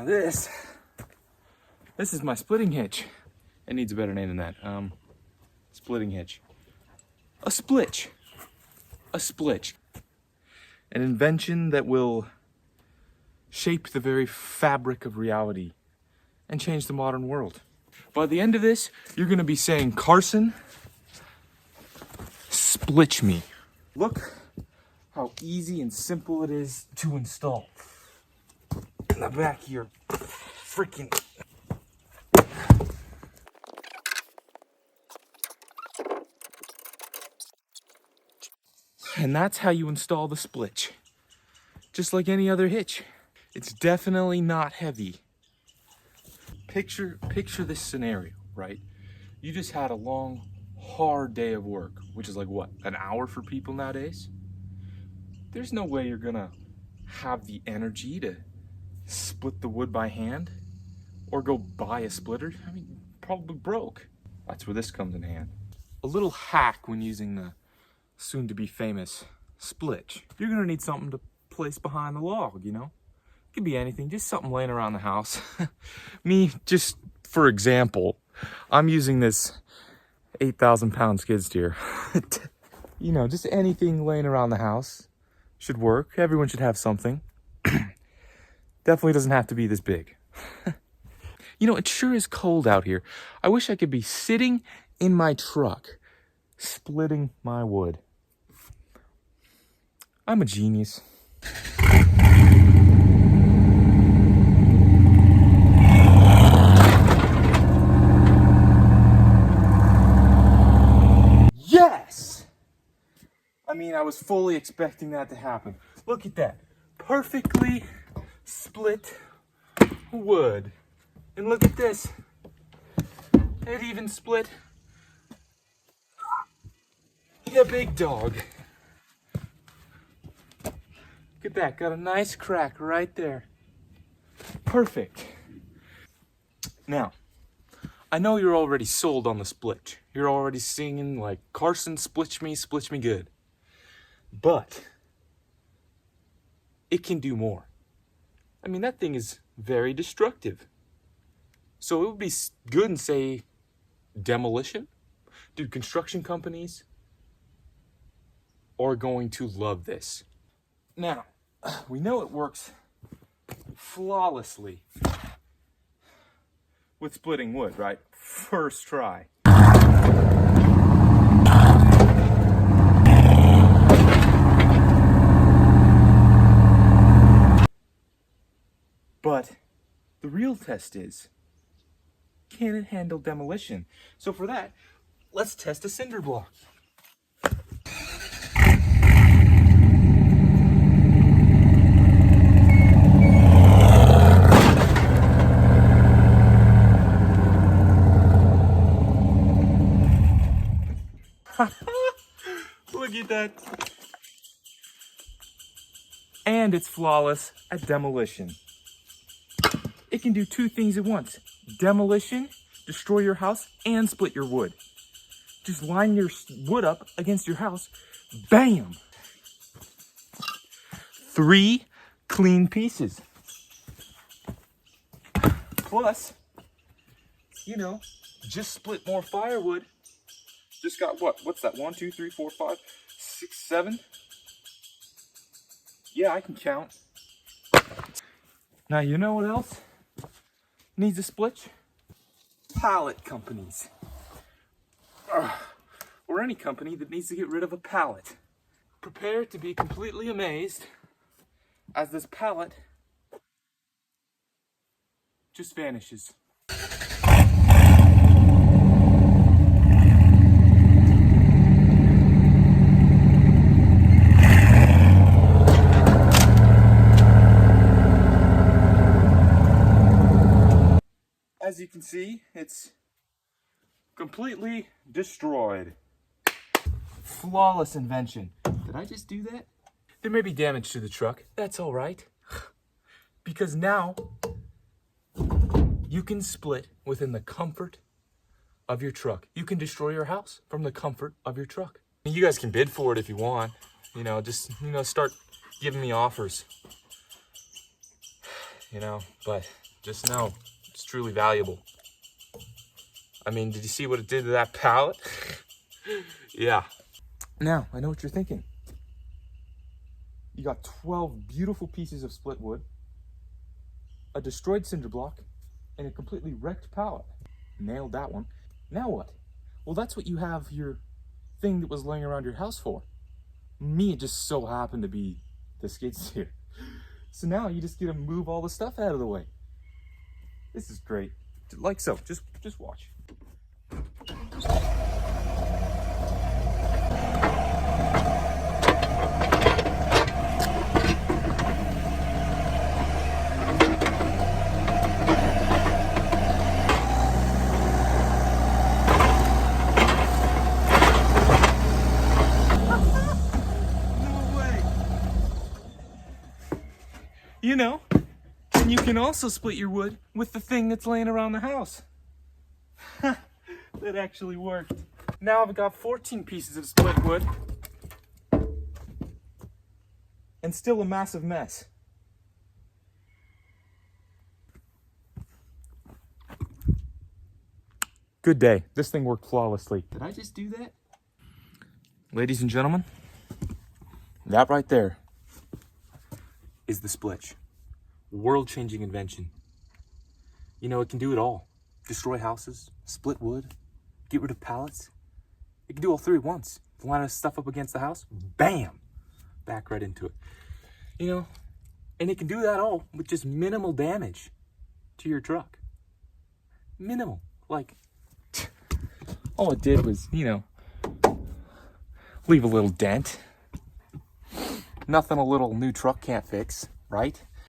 this is my splitting hitch. It needs a better name than that. Splitting hitch. A splitch. A splitch. An invention that will shape the very fabric of reality and change the modern world. By the end of this, you're gonna be saying, Carson, splitch me. Look how easy and simple it is to install. In the back of your freaking... And that's how you install the splitch. Just like any other hitch. It's definitely not heavy. Picture this scenario, right? You just had a long, hard day of work, which is like what, an hour for people nowadays? There's no way you're gonna have the energy to split the wood by hand or go buy a splitter. I mean, probably broke. That's where this comes in hand. A little hack when using the soon to be famous Splitch. You're gonna need something to place behind the log, you know? It could be anything, just something laying around the house. Me, just for example, I'm using this 8,000 pound skid steer. You know, just anything laying around the house should work. Everyone should have something. Definitely doesn't have to be this big. You know, it sure is cold out here. I wish I could be sitting in my truck, splitting my wood. I'm a genius. Yes! I mean, I was fully expecting that to happen. Look at that. Perfectly split wood. And look at this. It even split the big dog. Look at that. Got a nice crack right there. Perfect. Now, I know you're already sold on the Splitch. You're already singing like, Carson, splitch me good. But it can do more. I mean, that thing is very destructive. So it would be good and say Demolition. Dude, construction companies are going to love this. Now, we know it works flawlessly with splitting wood, right? First try. But the real test is, can it handle demolition? So for that, let's test a cinder block. Look at that. And it's flawless at demolition. It can do two things at once. Demolition, destroy your house, and split your wood. Just line your wood up against your house. Bam! 3 clean pieces. Plus, you know, just split more firewood. Just got what? What's that? 1, 2, 3, 4, 5, 6, 7? Yeah, I can count. Now, you know what else needs a splitch? Pallet companies. Or any company that needs to get rid of a pallet. Prepare to be completely amazed as this pallet just vanishes. As you can see, it's completely destroyed. Flawless invention. Did I just do that? There may be damage to the truck. That's all right. Because now you can split within the comfort of your truck. You can destroy your house from the comfort of your truck. You guys can bid for it if you want. You know, just, start giving me offers. you know, but just know it's truly valuable. I mean, did you see what it did to that pallet? Yeah. Now, I know what you're thinking. You got 12 beautiful pieces of split wood, a destroyed cinder block, and a completely wrecked pallet. Nailed that one. Now what? Well, that's what you have your thing that was laying around your house for. Me, it just so happened to be the skid steer. So now you just get to move all the stuff out of the way. This is great. Like so, just watch. You know, and you can also split your wood with the thing that's laying around the house. That actually worked. Now I've got 14 pieces of split wood and still a massive mess. Good day. This thing worked flawlessly. Did I just do that? Ladies and gentlemen, that right there is the Splitch. World-changing invention. You know, it can do it all. Destroy houses, split wood, get rid of pallets. It can do all three at once. Line of stuff up against the house, bam! Back right into it. You know, and it can do that all with just minimal damage to your truck. Minimal. Like, all it did was, you know, leave a little dent. Nothing a little new truck can't fix, right?